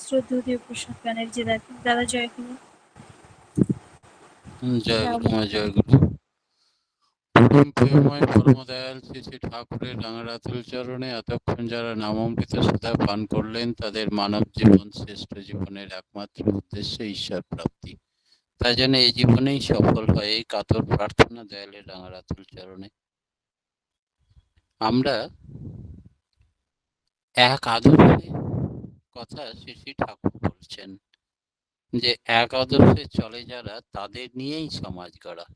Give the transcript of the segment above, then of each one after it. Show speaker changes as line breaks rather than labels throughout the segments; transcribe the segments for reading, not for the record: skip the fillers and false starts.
শ্রদ্ধেয় প্রসাদ গানের যে দাদা জয় গুরু।
জয় গুরু মা, জয় গুরু। পরম প্রেমময় পরম দয়াল শ্রী শ্রী ঠাকুরের রাঙারাতুল চরণে এতক্ষণ যারা নামামৃত সুধা পান করলেন, তাদের মানব জীবন শ্রেষ্ঠ জীবনের একমাত্র উদ্দেশ্য ঈশ্বর প্রাপ্তি। তাই যেন এই জীবনেই সফল হয়, এই কাতর প্রার্থনা দয়ালের রাঙারাতুল চরণে। আমরা এক আদর্শে কথা শ্রী শ্রী ঠাকুর বলছেন যে এক আদর্শে চলে যারা, তাদের নিয়েই সমাজ গড়া।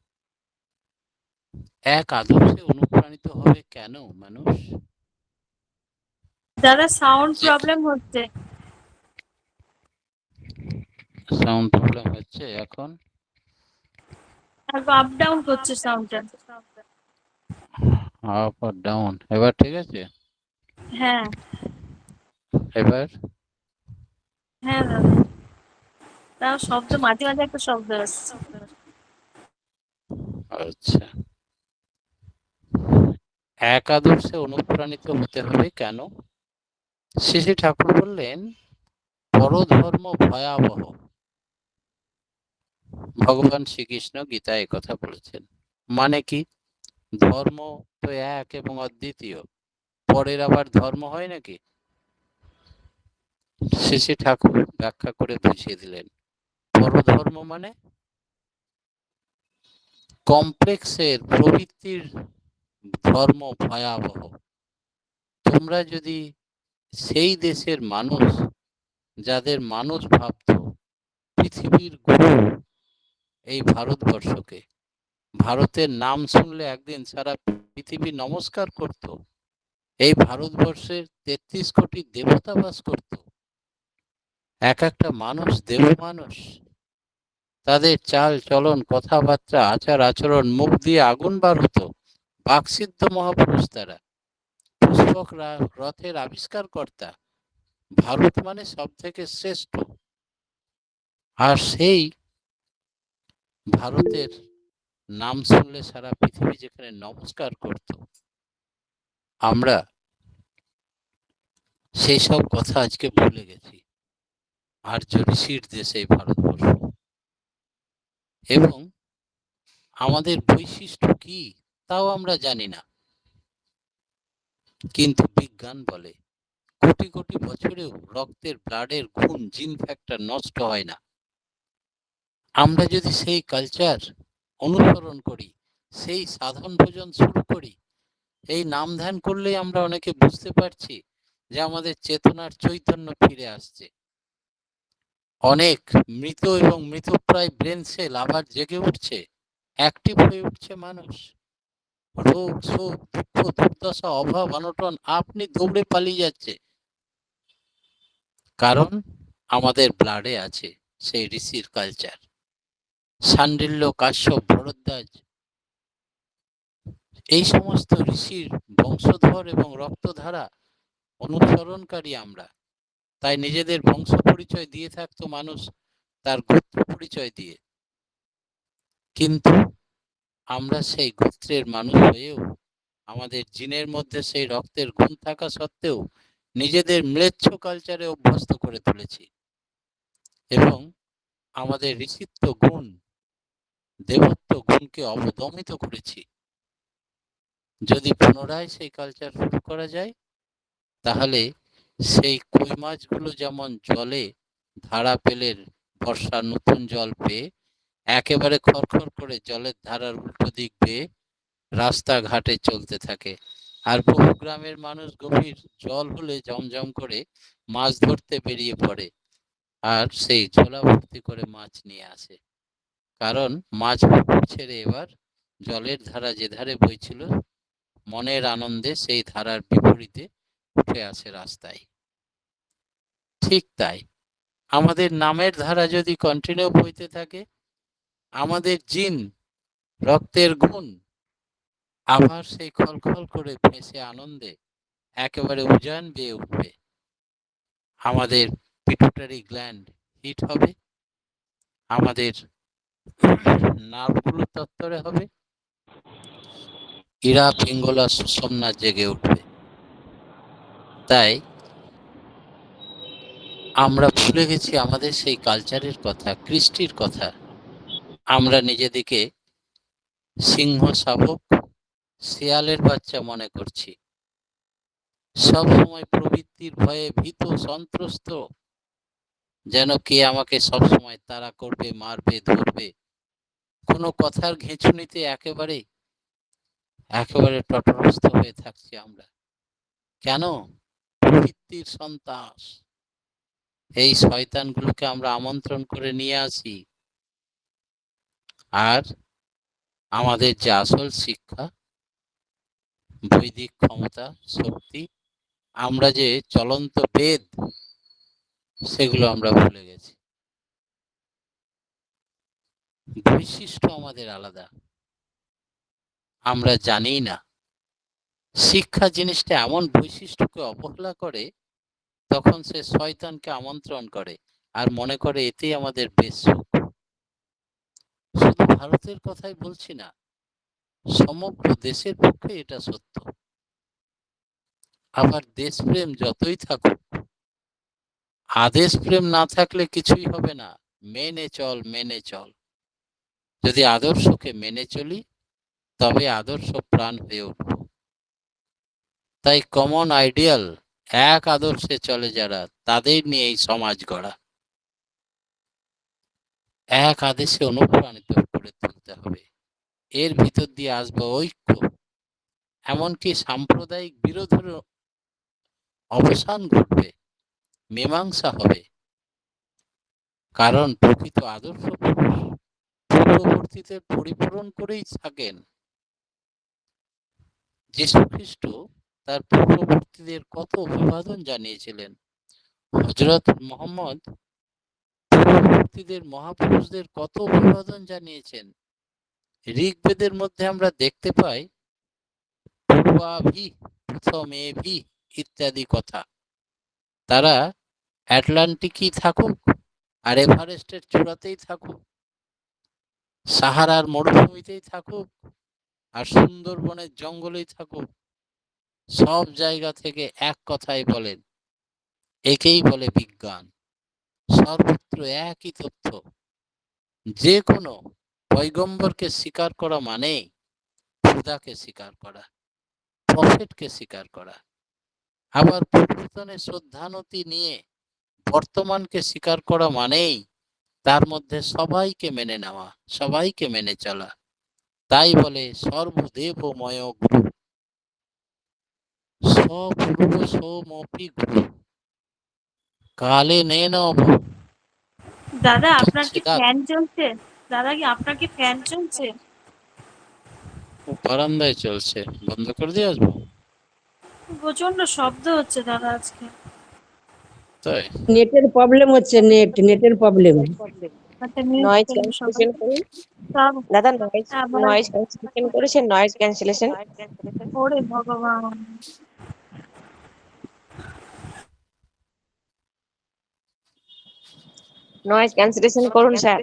এক আদর্শে অনুপ্রাণিত হবে কেন মানুষ?
দাদা সাউন্ড প্রবলেম হচ্ছে।
সাউন্ড প্রবলেম হচ্ছে এখন?
আপ ডাউন করছে সাউন্ডটা।
আপ আর ডাউন। এবার ঠিক আছে?
হ্যাঁ
এবার
হ্যাঁ দাদা, তাও শব্দ মাঝে মাঝে একটা শব্দ আসছে।
আচ্ছা, এক আদর্শে অনুপ্রাণিত হতে হবে কেন? শ্রী শ্রী ঠাকুর বললেন, পরধর্ম ভয়াবহ। ভগবান শ্রীকৃষ্ণ গীতায় কথা বলেছেন। মানে কি? ধর্ম তো এক এবং অদ্বিতীয়, পরের আবার ধর্ম হয় নাকি? শ্রী শ্রী ঠাকুর ব্যাখ্যা করে বুঝিয়ে দিলেন, পরধর্ম মানে কমপ্লেক্সের প্রবৃত্তির ধর্ম ভয়াবহ। তোমরা যদি সেই দেশের মানুষ, যাদের মানুষ ভাবত পৃথিবীর গুরু এই ভারতবর্ষকে, ভারতের নাম শুনলে একদিন সারা পৃথিবী নমস্কার করত, এই ভারতবর্ষের 33 কোটি দেবতা বাস করত, এক একটা মানুষ দেব মানুষ, তাদের চাল চলন কথাবার্তা আচার আচরণ, মুখ দিয়ে আগুন বার হতো। বাকসিদ্ধ মহাপুরুষ তারা, পুষ্পক রথের আবিষ্কার কর্তা। ভারত মানে সব থেকে শ্রেষ্ঠ। আর সেই ভারতের নাম শুনলে সারা পৃথিবী যেখানে নমস্কার করত, আমরা সেই সব কথা আজকে ভুলে গেছি। আর্য ঋষির দেশ এই ভারতবর্ষ। এবং আমাদের বৈশিষ্ট্য কি তাও আমরা জানি না, কিন্তু বিজ্ঞান বলে কোটি কোটি বছরেও রক্তের ব্লাডের খুন জিন ফ্যাক্টর নষ্ট হয় না। আমরা যদি সেই কালচার অনুসরণ করি, সেই সাধন ভোজন শুরু করি, এই নাম ধ্যান করলেই আমরা অনেকে বুঝতে পারছি যে আমাদের চেতনার চৈতন্য ফিরে আসছে। অনেক মৃত এবং মৃতপ্রায় ব্রেন সেল আবার জেগে উঠছে, অ্যাক্টিভ হয়ে উঠছে মানুষ। রোগ শোক দুঃখ দুর্দশা অভাব অনটন আপনি দৌড়ে পালিয়ে যাচ্ছে, কারণ আমাদের ব্লাডে আছে সেই ঋষির কালচার। শাণ্ডিল্য, কাশ্যপ, ভরদ্বাজ, এই সমস্ত ঋষির বংশধর এবং রক্তধারা অনুসরণকারী আমরা। তাই নিজেদের বংশ পরিচয় দিয়ে থাকতো মানুষ তার গোত্র পরিচয় দিয়ে। কিন্তু আমরা সেই গোত্রের মানুষ হয়েও, আমাদের জিনের মধ্যে সেই রক্তের গুণ থাকা সত্ত্বেও নিজেদের ম্লেচ্ছ কালচারে অভ্যস্ত করে তুলেছি এবং আমাদের ঋষিত্ব গুণ, দেবত্ব গুণকে অবদমিত করেছি। যদি পুনরায় সেই কালচার শুরু করা যায়, তাহলে সেই কই মাছগুলো যেমন জলে ধারা পেলে, বর্ষার নতুন জল পেয়ে একেবারে খড়খড় করে জলের ধারার উল্টো দিক বেয়ে রাস্তাঘাটে চলতে থাকে, আর বহু গ্রামের মানুষ গভীর জল হলে জমজম করে মাছ ধরতে বেরিয়ে পড়ে, আর সেই ঝোলা ভর্তি করে মাছ নিয়ে আসে। কারণ মাছ পুকুর ছেড়ে এবার জলের ধারা যে ধারে বইছিল, মনের আনন্দে সেই ধারার বিপরীতে উঠে আসে রাস্তায়। ঠিক তাই আমাদের নামের ধারা যদি কন্টিনিউ বইতে থাকে, আমাদের জিন, রক্তের গুণ আবার সেই খলখল করে ভেসে আনন্দে একেবারে উজান বেয়ে উঠবে। আমাদের পিটুটারি গ্ল্যান্ড হিট হবে, আমাদের নার্ভগুলো তত্তরে হবে, ইরা পিঙ্গলা সুষুম্না জেগে উঠবে। তাই আমরা ভুলে গেছি আমাদের সেই কালচারের কথা, কৃষ্টির কথা। আমরা নিজেদেরকে সিংহ শাবক, শেয়ালের বাচ্চা মনে করছি। সব সময় প্রবৃত্তির ভয়ে ভীত সন্ত্রস্ত, যেন কে আমাকে সবসময় তাড়া করবে, মারবে, ধরবে। কোনো কথার ঘেঁচুনিতে একেবারে তটস্থ হয়ে থাকছি আমরা। কেন? প্রবৃত্তির সন্ত্রাস। এই শয়তানগুলোকে আমরা আমন্ত্রণ করে নিয়ে আসি। আর আমাদের যে আসল শিক্ষা, বৈদিক ক্ষমতা, শক্তি, আমরা যে চলন্ত বেদ, সেগুলো আমরা ভুলে গেছি। বৈশিষ্ট্য আমাদের আলাদা, আমরা জানি না। শিক্ষা জিনিসটা এমন বৈশিষ্ট্যকে অবহেলা করে, তখন সে শয়তানকে আমন্ত্রণ করে আর মনে করে এতেই আমাদের বেশ সুখ। শুধু ভারতের কথাই বলছি না, সমগ্র দেশের পক্ষে এটা সত্য। আবার দেশপ্রেম যতই থাকুক, আদেশ প্রেম না থাকলে কিছুই হবে না। মেনে চল, মেনে চল। যদি আদর্শকে মেনে চলি, তবে আদর্শ প্রাণ হয়ে উঠব। তাই কমন আইডিয়াল, এক আদর্শে চলে যারা, তাদের নিয়ে এই সমাজ গড়া। এক আদেশে অনুপ্রাণিত করে তুলতে হবে। এর ভিতর দিয়ে আসবে ঐক্য, এমনকি সাম্প্রদায়িক বিরোধের অবসান ঘটবে, মীমাংসা হবে। কারণ প্রকৃত আদর্শ পুরুষ পূর্ববর্তীদের পরিপূরণ করেই থাকেন। যীশু খ্রিস্ট তার পূর্ববর্তীদের কত অভিবাদন জানিয়েছিলেন। হযরত মুহাম্মদ পূর্ববর্তীদের মহাপুরুষদের কত অভিবাদন জানিয়েছেন। ঋগ্বেদের মধ্যে আমরা দেখতে পাই পূর্বাভি, প্রথমেভি ইত্যাদি কথা। তারা আটলান্টিকই থাকুক আর এভারেস্টের চূড়াতেই থাকুক, সাহারার মরুভূমিতেই থাকুক আর সুন্দরবনের জঙ্গলেই থাকুক, সব জায়গা থেকে এক কথাই বলেন, একেই বলে বিজ্ঞান। সর্বত্র একই তথ্য। যে কোনো পয়গম্বরকে স্বীকার করা মানে খোদাকে স্বীকার করা, প্রফেটকে স্বীকার করা। আবার পরিবর্তনের শ্রদ্ধানতি নিয়ে বর্তমানকে স্বীকার করা মানেই তার মধ্যে সবাইকে মেনে নেওয়া, সবাইকে মেনে চলা। তাই বলে সর্বদেবময় গুরু, সপূর্ব সোমপি গুরু, কালে নেন।
দাদা আপনার কি ফ্যান চলছে? দাদা কি আপনার কি ফ্যান চলছে?
বারান্দায় চলছে, বন্ধ করে দিয়ে আসবো?
প্রচন্ড শব্দ হচ্ছে দাদা আজকে।
তাই
নেটের প্রবলেম হচ্ছে, নেটের প্রবলেম।
আচ্ছা মিউট
নয়েজ
করুন সবাই।
ক্যান্সেলেশন করুন
সব
দাদা, নয়েজ
আবার
নয়েজ ক্যান্সেলেশন করেছেন, নয়েজ ক্যান্সেলেশন।
ওরে ভগবান।
নয়েজ ক্যান্সেলেশন করুন স্যার।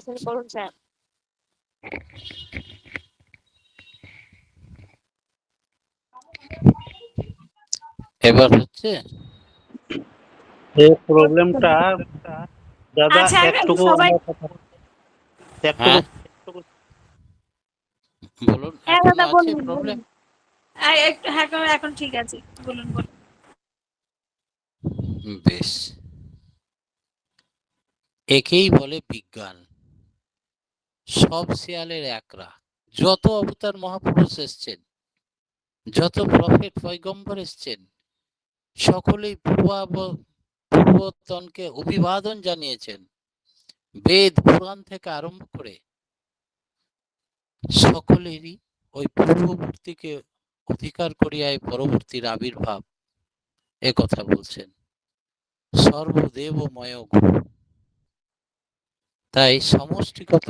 এবার হচ্ছে?
এই প্রবলেমটা দাদা
আচ্ছা
একটুকু
সবাই
হ্যাঁ
একটুকু
বলুন,
হ্যাঁ
এখনো
দাদা
আছে
বলুন
প্রবলেম?
বলুন। একটু হ্যাঁ এখন ঠিক আছে, বলুন বলুন।
বেশ, একেই বলে বিজ্ঞান। সব শেয়ালের একরা। যত অবতার মহাপুরুষ এসছেন, যত প্রফেট পয়গম্বর এসছেন, সকলেই পূর্বতনকে অভিবাদন জানিয়েছেন। বেদ পুরাণ থেকে আরম্ভ করে সকলেরই ওই পূর্ববর্তীকে অধিকার করিয়াই পরবর্তীর আবির্ভাব, এ কথা বলছেন। সর্বদেবময় গুরু। তাই সমষ্টিগত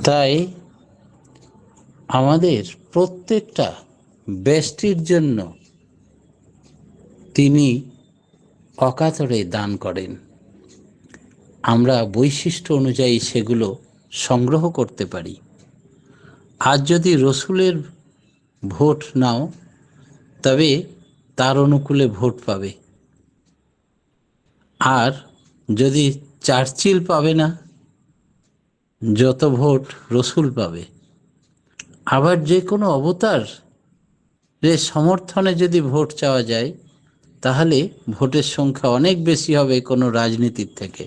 তাই আমাদের প্রত্যেকটা ব্যষ্টির জন্য তিনি অকাতরে দান করেন। আমরা বৈশিষ্ট্য অনুযায়ী সেগুলো সংগ্রহ করতে পারি। আজ যদি রসুলের ভোট নাও, তবে তার অনুকূলে ভোট পাবে। আর যদি চার্চিল পাবে না, যত ভোট রসুল পাবে। আবার যে কোনো অবতার সমর্থনে যদি ভোট চাওয়া যায়, তাহলে ভোটের সংখ্যা অনেক বেশি হবে কোনো রাজনীতির থেকে।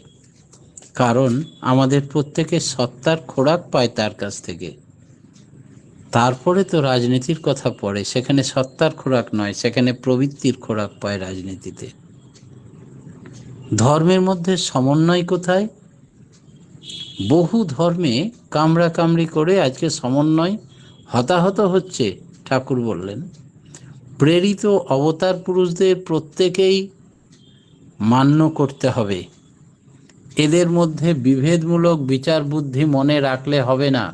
কারণ আমাদের প্রত্যেকের সত্তার খোরাক পায় তার কাছ থেকে। তারপরে তো রাজনীতির কথা পড়ে, সেখানে সত্তার খোরাক নয়, সেখানে প্রবৃত্তির খোরাক পায় রাজনীতিতে। ধর্মের মধ্যে সমন্বয় কোথায়? বহু ধর্মে কামড়াকামড়ি করে আজকে সমন্বয় হতাহত হচ্ছে। ঠাকুর বললেন, প্রেরিত অবতার পুরুষদের প্রত্যেকেই মান্য করতে হবে। এদের মধ্যে বিভেদমূলক বিচার বুদ্ধি মনে রাখলে হবে না।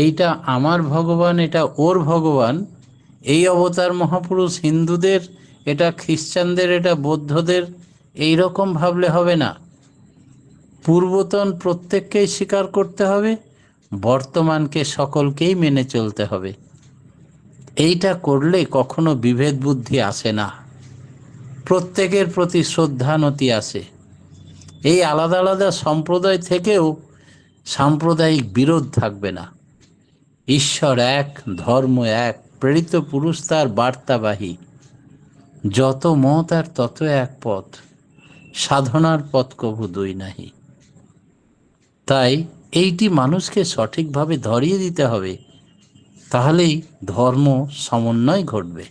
এইটা আমার ভগবান, এটা ওর ভগবান, এই অবতার মহাপুরুষ হিন্দুদের, এটা খ্রিস্টানদের, এটা বৌদ্ধদের, এই রকম ভাবলে হবে না। পূর্বতন প্রত্যেককেই স্বীকার করতে হবে, বর্তমানকে সকলকেই মেনে চলতে হবে। এইটা করলে কখনো বিভেদ বুদ্ধি আসে না, প্রত্যেকের প্রতি শ্রদ্ধানতি আসে। এই আলাদা আলাদা সম্প্রদায় থেকেও সাম্প্রদায়িক বিরোধ থাকবে না। ঈশ্বর এক, ধর্ম এক, প্রেরিত পুরুষ তার বার্তাবাহী, যত মত আর তত এক পথ, সাধনার পথ কভু দুই নাহি। তাই এইটি মানুষকে সঠিকভাবে ধরিয়ে দিতে হবে, তাহলেই ধর্ম সমন্বয় ঘটবে।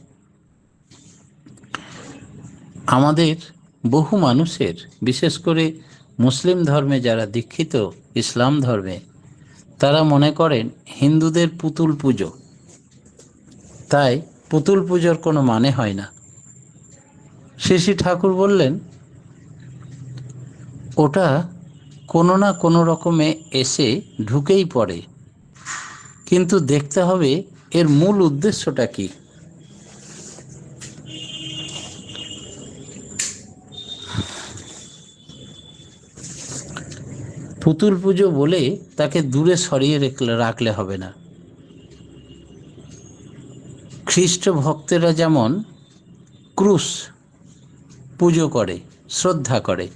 আমাদের বহু মানুষের, বিশেষ করে মুসলিম ধর্মে যারা দীক্ষিত, ইসলাম ধর্মে, তারা মনে করেন হিন্দুদের পুতুল পুজো, তাই পুতুল পুজোর কোনো মানে হয় না। শ্রী ঠাকুর বললেন, ওটা কোনো না কোনো রকমে এসে ঢুকেই পড়ে, কিন্তু দেখতে হবে এর মূল উদ্দেশ্যটা কি। পুতুল পুজো বলে তাকে দূরে সরিয়ে রাখলে হবে না। খ্রিস্ট ভক্তেরা যেমন ক্রুশ পুজো করে, শ্রদ্ধা করে,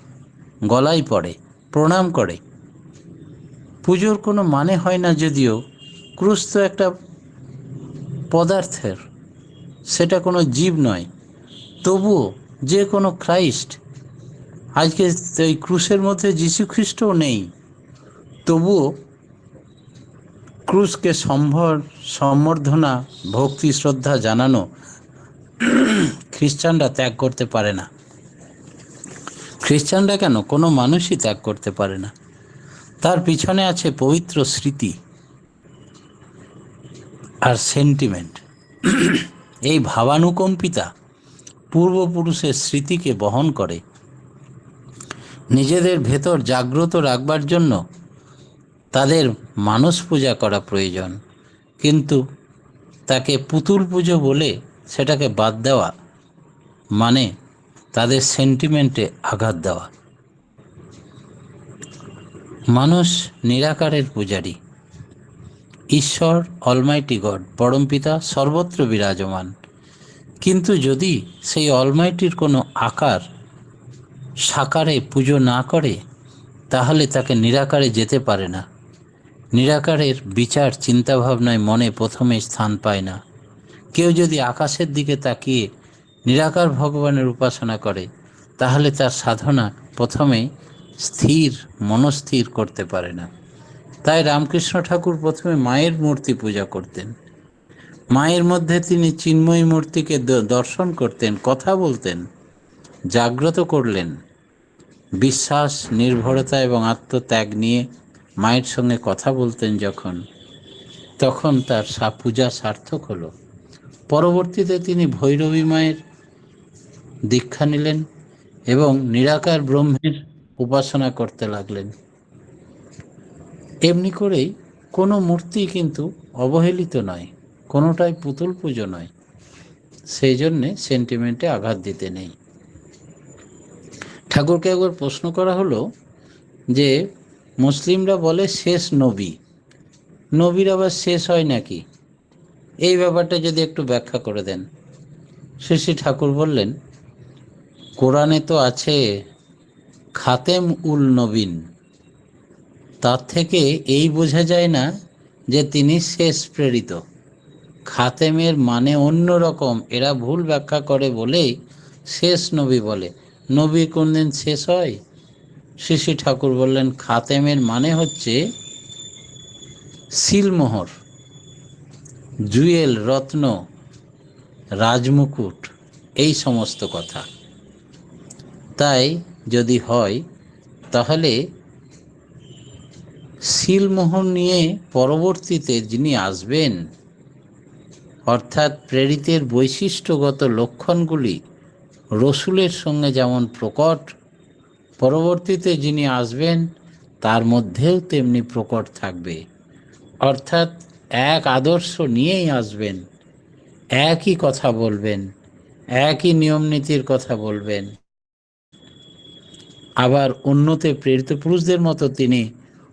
গলায় পড়ে, প্রণাম করে, পুজোর কোনো মানে হয় না। যদিও ক্রুশ তো একটা পদার্থের, সেটা কোনো জীব নয়, তবুও যে কোনো খ্রাইস্ট, আজকে এই ক্রুশের মধ্যে যীশু খ্রিস্টও নেই, তবুও ক্রুশকে সম্বর্ধনা, ভক্তি, শ্রদ্ধা জানানো খ্রিস্টানরা ত্যাগ করতে পারে না। খ্রিস্টানরা কেন, কোনো মানুষই ত্যাগ করতে পারে না। তার পিছনে আছে পবিত্র স্মৃতি আর সেন্টিমেন্ট। এই ভাবানুকম্পিতা পূর্বপুরুষের স্মৃতিকে বহন করে। নিজেদের ভেতর জাগ্রত রাখবার জন্য তাদের মানস পূজা করা প্রয়োজন, কিন্তু তাকে পুতুল পুজো বলে সেটাকে বাদ দেওয়া মানে তাদের সেন্টিমেন্টে আঘাত দেওয়া। মানুষ নিরাকারের পূজারী, ঈশ্বর অলমাইটি গড, পরমপিতা সর্বত্র বিরাজমান, কিন্তু যদি সেই অলমাইটির কোনো আকার সাকারে পুজো না করে, তাহলে তাকে নিরাকারে যেতে পারে না। নিরাকারের বিচার চিন্তাভাবনায় মনে প্রথমে স্থান পায় না। কেউ যদি আকাশের দিকে তাকিয়ে নিরাকার ভগবানের উপাসনা করে, তাহলে তার সাধনা প্রথমে মনস্থির করতে পারে না। তাই রামকৃষ্ণ ঠাকুর প্রথমে মায়ের মূর্তি পূজা করতেন। মায়ের মধ্যে তিনি চিন্ময়ী মূর্তিকে দর্শন করতেন, কথা বলতেন, জাগ্রত করলেন। বিশ্বাস, নির্ভরতা এবং আত্মত্যাগ নিয়ে মায়ের সঙ্গে কথা বলতেন যখন, তখন তার পূজা সার্থক হলো। পরবর্তীতে তিনি ভৈরবী মায়ের দীক্ষা নিলেন এবং নিরাকার ব্রহ্মের উপাসনা করতে লাগলেন। এমনি করেই কোনো মূর্তি কিন্তু অবহেলিত নয়, কোনোটাই পুতুল পুজো নয়, সেই জন্যে সেন্টিমেন্টে আঘাত দিতে নেই। ঠাকুরকে একবার প্রশ্ন করা হলো যে মুসলিমরা বলে শেষ নবী, নবীর আবার শেষ হয় নাকি? এই ব্যাপারটা যদি একটু ব্যাখ্যা করে দেন। শ্রী শ্রী ঠাকুর বললেন, কোরআনে তো আছে খাতেম উল নবীন, তার থেকে এই বোঝা যায় না যে তিনি শেষ প্রেরিত। খাতেমের মানে অন্য রকম, এরা ভুল ব্যাখ্যা করে বলেই শেষ নবী বলে। নবী কোনদিন শেষ হয়? শ্রী শ্রী ঠাকুর বললেন, খাতেমের মানে হচ্ছে সিলমোহর, জুয়েল, রত্ন, রাজমুকুট, এই সমস্ত কথা। তাই যদি হয় তাহলে সিলমোহর নিয়ে পরবর্তীতে যিনি আসবেন, অর্থাৎ প্রেরিতের বৈশিষ্ট্যগত লক্ষণগুলি রসুলের সঙ্গে যেমন প্রকট, পরবর্তীতে যিনি আসবেন তার মধ্যেও তেমনি প্রকট থাকবে। অর্থাৎ এক আদর্শ নিয়েই আসবেন, একই কথা বলবেন, একই নিয়ম নীতির কথা বলবেন। আবার অন্যতে প্রেরিত পুরুষদের মতো তিনি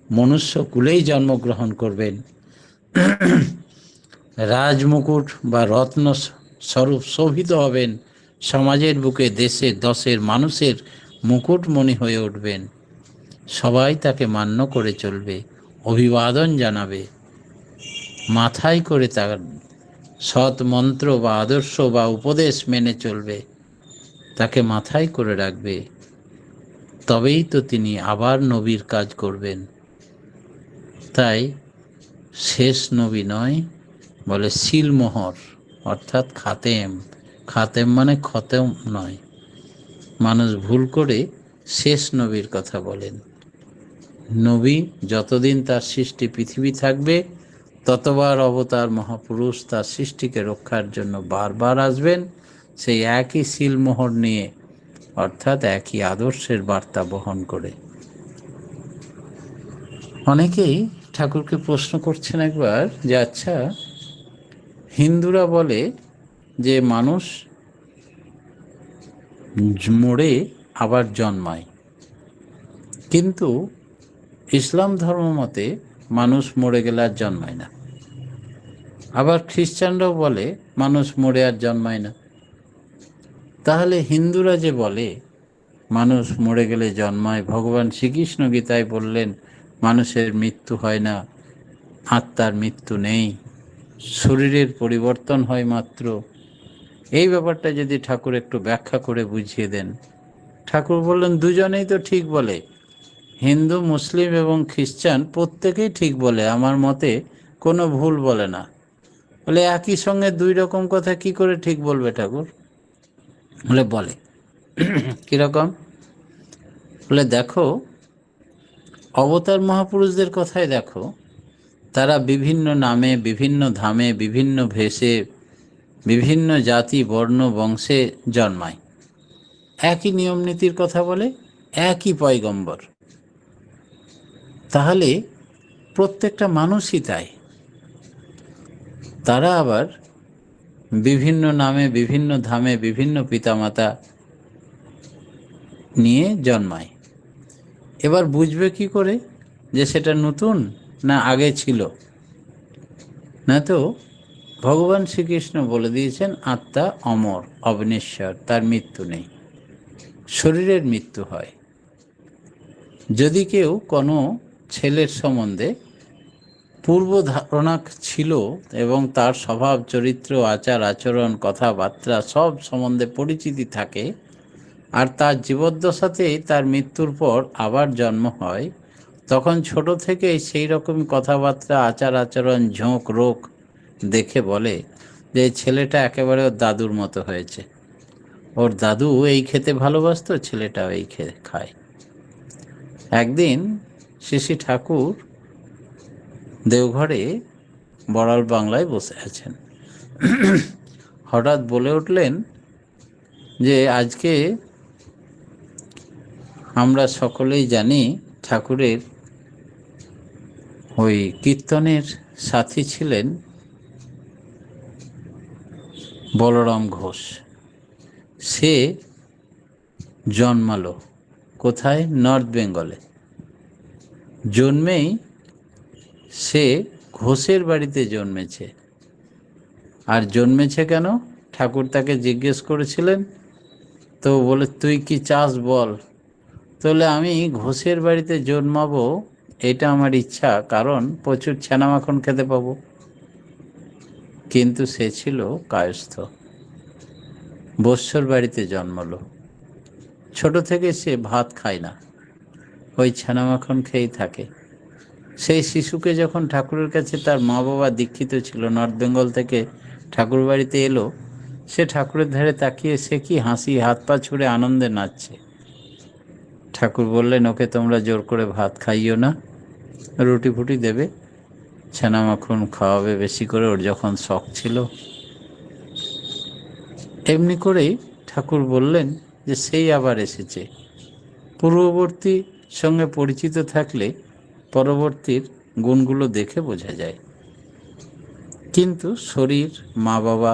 মনুষ্য কুলেই জন্মগ্রহণ করবেন। রাজমুকুট বা রত্ন স্বরূপ শোভিত হবেন, সমাজের বুকে দেশের দশের মানুষের মুকুটমণি হয়ে উঠবেন। সবাই তাকে মান্য করে চলবে, অভিবাদন জানাবে, মাথায় করে তার সৎ মন্ত্র বা আদর্শ বা উপদেশ মেনে চলবে, তাকে মাথায় করে রাখবে। তবেই তো তিনি আবার নবীর কাজ করবেন। তাই শেষ নবী নয়, বলে সিলমোহর, অর্থাৎ খাতেম। খাতেম মানে খতেম নয়। মানুষ ভুল করে শেষ নবীর কথা বলেন। নবী যতদিন তার সৃষ্টি পৃথিবী থাকবে ততবার অবতার মহাপুরুষ তার সৃষ্টিকে রক্ষার জন্য বারবার আসবেন, সেই একই সিলমোহর নিয়ে, অর্থাৎ একই আদর্শের বার্তা বহন করে। অনেকেই ঠাকুরকে প্রশ্ন করছেন একবার যে, আচ্ছা, হিন্দুরা বলে যে মানুষ মরে আবার জন্মায়, কিন্তু ইসলাম ধর্ম মতে মানুষ মরে গেলে আর জন্মায় না। আবার খ্রিস্টানরাও বলে মানুষ মরে আর জন্মায় না। তাহলে হিন্দুরা যে বলে মানুষ মরে গেলে জন্মায়, ভগবান শ্রীকৃষ্ণ গীতায় বললেন মানুষের মৃত্যু হয় না, আত্মার মৃত্যু নেই, শরীরের পরিবর্তন হয় মাত্র। এই ব্যাপারটা যদি ঠাকুর একটু ব্যাখ্যা করে বুঝিয়ে দেন। ঠাকুর বললেন, দুজনেই তো ঠিক বলে, হিন্দু, মুসলিম এবং খ্রিস্টান প্রত্যেকেই ঠিক বলে, আমার মতে কোনো ভুল বলে না। বলে একই সঙ্গে দুই রকম কথা কি করে ঠিক বলবে ঠাকুর? বলে বলে কিরকম? বলে দেখো, অবতার মহাপুরুষদের কথাই দেখো, তারা বিভিন্ন নামে, বিভিন্ন ধামে, বিভিন্ন ভেষে, বিভিন্ন জাতি, বর্ণ, বংশে জন্মায়, একই নিয়ম নীতির কথা বলে, একই পয়গম্বর। তাহলে প্রত্যেকটা মানুষই তাই। তারা আবার বিভিন্ন নামে, বিভিন্ন ধামে, বিভিন্ন পিতামাতা নিয়ে জন্মায়। এবার বুঝবে কি করে যে সেটা নতুন না আগে ছিল? না তো ভগবান শ্রীকৃষ্ণ বলে দিয়েছেন আত্মা অমর, অবিনশ্বর, তার মৃত্যু নেই, শরীরের মৃত্যু হয়। যদি কেউ কোনো ছেলের সম্বন্ধে পূর্ব ধারণা ছিল এবং তার স্বভাব, চরিত্র, আচার আচরণ, কথাবার্তা সব সম্বন্ধে পরিচিতি থাকে, আর তার জীবদ্দশাতেই তার মৃত্যুর পর আবার জন্ম হয়, তখন ছোট থেকেই সেই রকম কথাবার্তা, আচার আচরণ, ঝোঁক রোগ দেখে বলে যে ছেলেটা একেবারে ওর দাদুর মতো হয়েছে, ওর দাদু এই খেতে ভালোবাসতো, ছেলেটাও এই খায়। একদিন শ্রী ঠাকুর দেওঘরে বড়াল বাংলায় বসে আছেন, হঠাৎ বলে উঠলেন যে আজকে আমরা সকলেই জানি ঠাকুরের ওই কীর্তনের সাথী ছিলেন বলরাম ঘোষ। সে জন্মালো কোথায়? নর্থ বেঙ্গলে। জন্মেই সে ঘোষের বাড়িতে জন্মেছে। আর জন্মেছে কেন? ঠাকুর তাকে জিজ্ঞেস করেছিলেন, তো বলে তুই কি চাস বল। তাহলে আমি ঘোষের বাড়িতে জন্মাবো, এটা আমার ইচ্ছা, কারণ প্রচুর ছানা মাখন খেতে পাবো। কিন্তু সে ছিল কায়স্থ, বৎসর বাড়িতে জন্মালো। ছোট থেকে সে ভাত খায় না, ওই ছানা মাখন খেয়েই থাকে। সেই শিশুকে যখন ঠাকুরের কাছে তার মা বাবা দীক্ষিত ছিল, নর্থ বেঙ্গল থেকে ঠাকুর বাড়িতে এলো, সে ঠাকুরের ধারে তাকিয়ে সে কি হাসি, হাত পা ছুড়ে আনন্দে নাচছে। ঠাকুর বললেন, ওকে তোমরা জোর করে ভাত খাইও না, রুটি ফুটি দেবে, ছানা মাখন খাওয়াবে বেশি করে, ওর যখন শখ ছিল। এমনি করেই ঠাকুর বললেন যে সেই আবার এসেছে। পূর্ববর্তী সঙ্গে পরিচিত থাকলে পরবর্তীর গুণগুলো দেখে বোঝা যায়, কিন্তু শরীর, মা বাবা,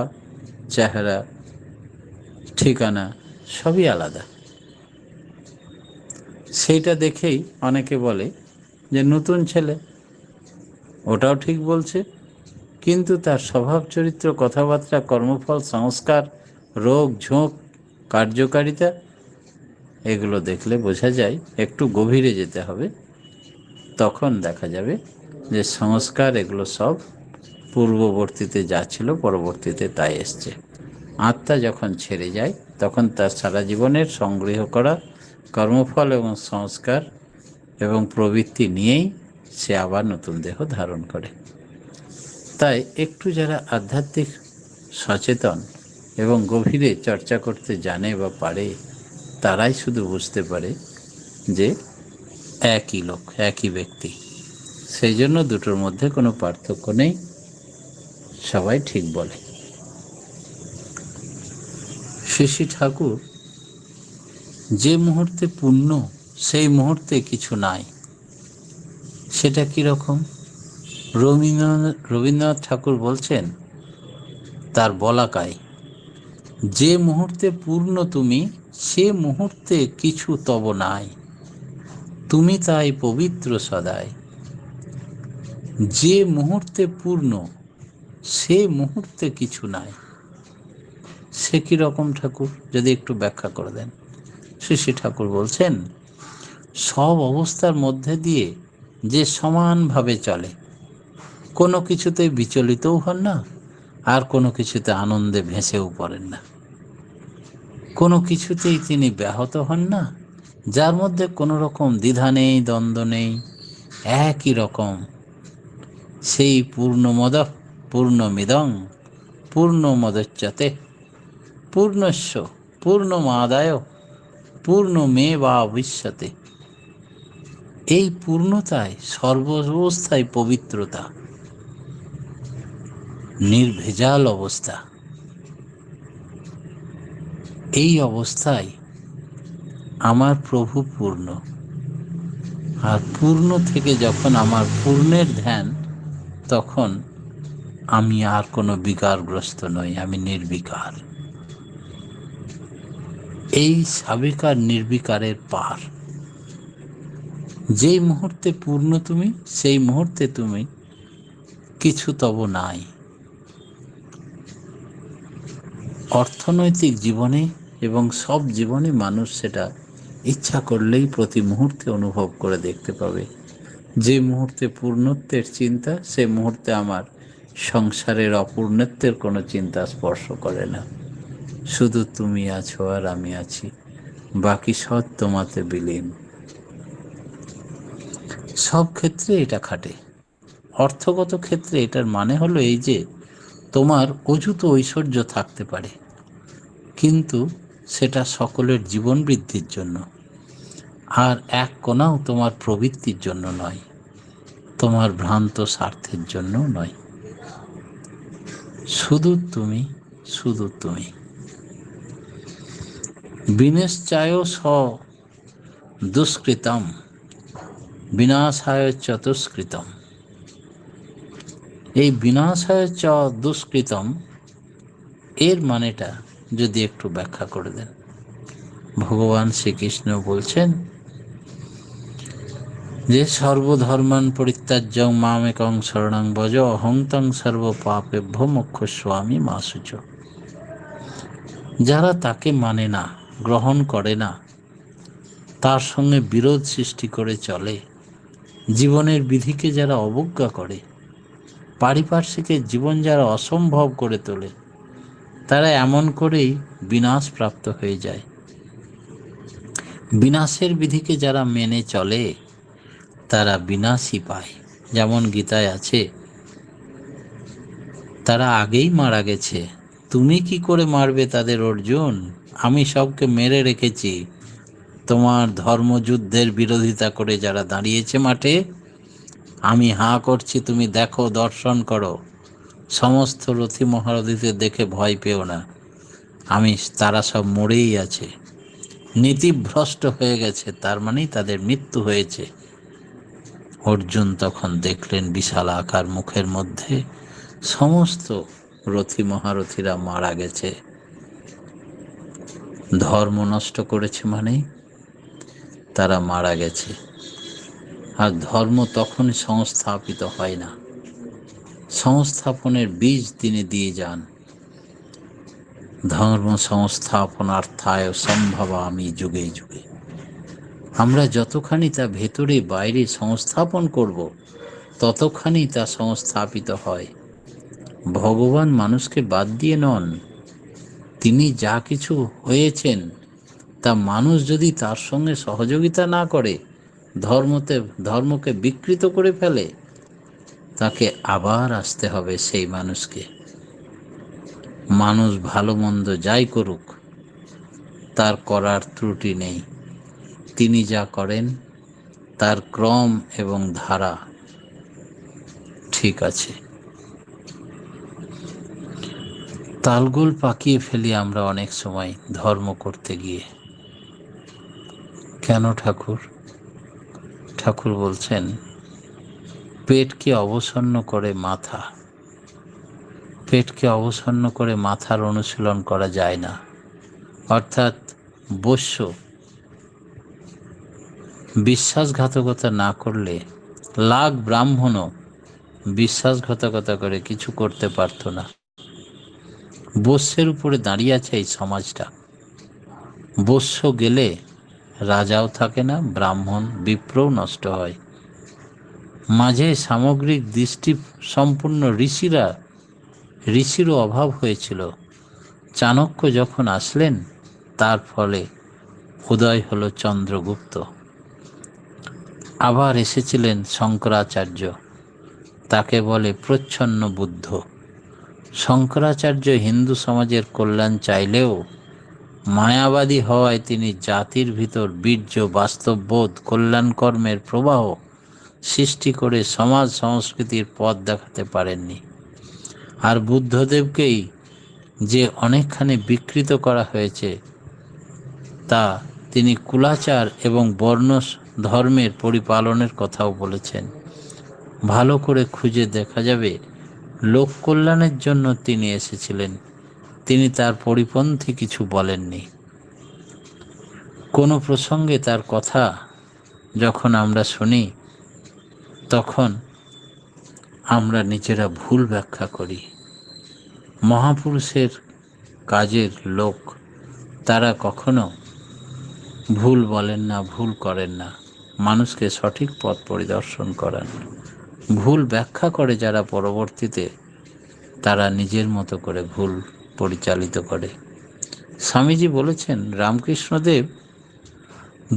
চেহারা, ঠিকানা সবই আলাদা। সেইটা দেখেই অনেকে বলে যে নতুন ছেলে, ওটাও ঠিক বলছে, কিন্তু তার স্বভাব চরিত্র, কথাবার্তা, কর্মফল, সংস্কার, রোগ ঝোঁক, কার্যকারিতা, এগুলো দেখলে বোঝা যায়। একটু গভীরে যেতে হবে, তখন দেখা যাবে যে সংস্কার এগুলো সব পূর্ববর্তীতে যা ছিল পরবর্তীতে তাই এসছে। আত্মা যখন ছেড়ে যায় তখন তার সারা জীবনের সংগ্রহ করা কর্মফল এবং সংস্কার এবং প্রবৃত্তি নিয়েই সে আবার নতুন দেহ ধারণ করে। তাই একটু যারা আধ্যাত্মিক সচেতন এবং গভীরে চর্চা করতে জানে বা পারে, তারাই শুধু বুঝতে পারে যে একই লোক, একই ব্যক্তি। সেই জন্য দুটোর মধ্যে কোনো পার্থক্য নেই, সবাই ঠিক বলে। শ্রী ঠাকুর যে মুহূর্তে পূর্ণ, সেই মুহূর্তে কিছু নাই। সেটা কীরকম? রবীন্দ্রনাথ ঠাকুর বলছেন তার বলাকায়, যে মুহূর্তে পূর্ণ তুমি, সে মুহূর্তে কিছু তব নাই, তুমি তাই পবিত্র সদাই। যে মুহূর্তে পূর্ণ, সে মুহূর্তে কিছু নাই। সে কীরকম ঠাকুর, যদি একটু ব্যাখ্যা করে দেন। শ্রী ঠাকুর বলছেন, সব অবস্থার মধ্যে দিয়ে যে সমানভাবে চলে, কোনো কিছুতে বিচলিতও হন না, আর কোনো কিছুতে আনন্দে ভেসেও পড়েন না, কোনো কিছুতেই তিনি ব্যাহত হন না, যার মধ্যে কোনো রকম দ্বিধা নেই, দ্বন্দ্ব নেই, একই রকম, সেই পূর্ণমদঃ পূর্ণমিদং পূর্ণমদচ্যতে পূর্ণস্য পূর্ণমাদায় পূর্ণমেবাবশিষ্যতে। এই পূর্ণতায় সর্বাবস্থায় পবিত্রতা, নির্ভেজাল অবস্থা। এই অবস্থায় আমার প্রভু পূর্ণ, আর পূর্ণ থেকে যখন আমার পূর্ণের ধ্যান, তখন আমি আর কোনো বিকারগ্রস্ত নই, আমি নির্বিকার। এই সাবিকার নির্বিকারের পার। যেই মুহূর্তে পূর্ণ তুমি, সেই মুহূর্তে তুমি কিছু তব নাই। অর্থনৈতিক জীবনে এবং সব জীবনে মানুষ সেটা ইচ্ছা করলেই প্রতি মুহূর্তে অনুভব করে দেখতে পাবে। যে মুহূর্তে পূর্ণত্বের চিন্তা, সে মুহূর্তে আমার সংসারের অপূর্ণত্বের কোনো চিন্তা স্পর্শ করে না। শুধু তুমি আছো আর আমি আছি, বাকি সব তোমাতে বিলীন। সব ক্ষেত্রে এটা খাটে। অর্থগত ক্ষেত্রে এটার মানে হলো এই যে, তোমার অযুত ঐশ্বর্য থাকতে পারে, কিন্তু সেটা সকলের জীবন বৃদ্ধির জন্য, আর এক কোণাও তোমার প্রবৃত্তির জন্য নয়, তোমার ভ্রান্ত স্বার্থের জন্য নয়। শুধু তুমি, শুধু তুমি। বিনশ্চায় স দুষ্কৃতম বিনাশায় চ দুষ্কৃতম। এই বিনাশায় চ দুষ্কৃতম এর মানেটা যদি একটু ব্যাখ্যা করে দেন। ভগবান শ্রীকৃষ্ণ বলছেন, যে সর্বধর্মান পরিত্যাজ্যং মামেকং শরণং ভজ অহং তং সর্ব পাপেভ্যো মোক্ষয়স্যামি মা শুচঃ। যারা তাকে মানে না, গ্রহণ করে না, তার সঙ্গে বিরোধ সৃষ্টি করে চলে, জীবনের বিধিকে যারা অবজ্ঞা করে, পারিপার্শ্বিকের জীবন যারা অসম্ভব করে তোলে, তারা এমন করেই বিনাশ প্রাপ্ত হয়ে যায়। বিনাশের বিধিকে যারা মেনে চলে তারা বিনাশই পায়। যেমন গীতায় আছে, তারা আগেই মারা গেছে, তুমি কি করে মারবে তাদের অর্জুন? আমি সবকে মেরে রেখেছি। তোমার ধর্মযুদ্ধের বিরোধিতা করে যারা দাঁড়িয়েছে মাঠে, আমি হাঁ করছি, তুমি দেখো, দর্শন করো। সমস্ত রথী মহারথীদের দেখে ভয় পেও না, তারা সব মরেই আছে, নীতিভ্রষ্ট হয়ে গেছে, তার মানেই তাদের মৃত্যু হয়েছে। অর্জুন তখন দেখলেন বিশাল আকার মুখের মধ্যে সমস্ত রথী মহারথীরা মারা গেছে। ধর্ম নষ্ট করেছে মানে তারা মারা গেছে। আর ধর্ম তখনই সংস্থাপিত হয় না, সংস্থাপনের বীজ তিনি দিয়ে যান। ধর্ম সংস্থাপনার্থায় সম্ভবামি যুগে যুগে। আমরা যতখানি তা ভেতরে বাইরে সংস্থাপন করব, ততখানি তা সংস্থাপিত হয়। ভগবান মানুষকে বাদ দিয়ে নন, তিনি যা কিছু হয়েছেন তা মানুষ যদি তার সঙ্গে সহযোগিতা না করে, ধর্মকে বিকৃত করে ফেলে, তাকে আবার আসতে হবে সেই মানুষকে। মানুষ ভালো মন্দ যাই করুক, তার করার ত্রুটি নেই। তিনি যা করেন তার ক্রম এবং ধারা ঠিক আছে। তালগোল পাকিয়ে ফেলি আমরা অনেক সময় ধর্ম করতে গিয়ে। কেন ঠাকুর? ঠাকুর বলছেন, পেটকে অবসন্ন করে মাথা, পেটকে অবসন্ন করে মাথার অনুশীলন করা যায় না। অর্থাৎ বৈশ্য বিশ্বাসঘাতকতা না করলে লাখ ব্রাহ্মণও বিশ্বাসঘাতকতা করে কিছু করতে পারত না। বৈশ্যের উপরে দাঁড়িয়ে আছে এই সমাজটা। বৈশ্য গেলে রাজাও থাকে না, ব্রাহ্মণ বিপ্রও নষ্ট হয়। মাঝে সামগ্রিক দৃষ্টি সম্পূর্ণ ঋষিরও অভাব হয়েছিল। চাণক্য যখন আসলেন, তার ফলে উদয় হলো চন্দ্রগুপ্ত। আবার এসেছিলেন শঙ্করাচার্য, তাকে বলে প্রচ্ছন্ন বুদ্ধ। শঙ্করাচার্য হিন্দু সমাজের কল্যাণ চাইলেও মায়াবাদী হওয়ায় তিনি জাতির ভিতর বীর্য, বাস্তববোধ, কল্যাণ কর্মের প্রবাহ সৃষ্টি করে সমাজ সংস্কৃতির পথ দেখাতে পারেননি। আর বুদ্ধদেবকেই যে অনেকখানি বিকৃত করা হয়েছে, তা তিনি কুলাচার এবং বর্ণ ধর্মের পরিপালনের কথাও বলেছেন। ভালো করে খুঁজে দেখা যাবে, লোক কল্যাণের জন্য তিনি এসেছিলেন, তিনি তার পরিপন্থী কিছু বলেননি। কোনো প্রসঙ্গে তার কথা যখন আমরা শুনি, তখন আমরা নিজেরা ভুল ব্যাখ্যা করি। মহাপুরুষের কাজের লোক, তারা কখনো ভুল বলেন না, ভুল করেন না, মানুষকে সঠিক পথ পরিদর্শন করান। ভুল ব্যাখ্যা করে যারা পরবর্তীতে, তারা নিজের মতো করে ভুল পরিচালিত করে। স্বামীজি বলেছেন, রামকৃষ্ণদেব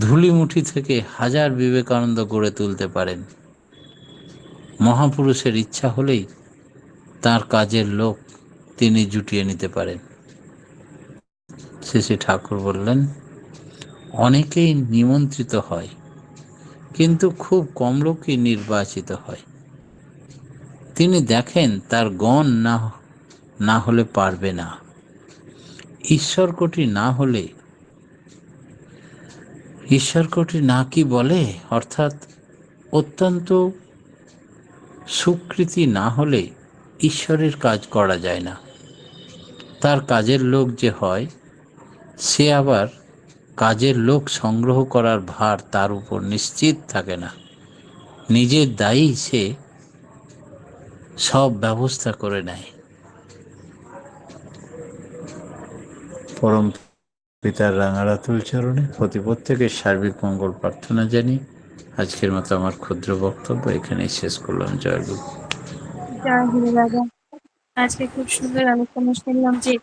ধুলিমুঠি থেকে হাজার বিবেকানন্দ গড়ে তুলতে পারেন। মহাপুরুষের ইচ্ছা হলেই তার কাজের লোক তিনি জুটিয়ে নিতে পারেন। শেষে ঠাকুর বললেন, অনেকেই নিমন্ত্রিত হয়, কিন্তু খুব কম লোকই নির্বাচিত হয়। তিনি দেখেন তার গণ না হলে পারবে না। ঈশ্বরকোটি না কি বলে, অর্থাৎ অত্যন্ত সুকৃতি না হলে ঈশ্বরের কাজ করা যায় না। তার কাজের লোক যে হয়, সে আবার কাজের লোক সংগ্রহ করার ভার তার উপর নিশ্চিত থাকে না। নিজের দায়ী সে সব ব্যবস্থা করে নেয়। পরম পিতার রাঙারাতুল চরণে প্রত্যেকের সার্বিক মঙ্গল প্রার্থনা জানি আজকের মতো আমার ক্ষুদ্র বক্তব্য এখানেই শেষ করলাম। জয় গুরু।
জয় গুরু দাদা। আজকে খুব সুন্দর আলোচনা শুনলাম যে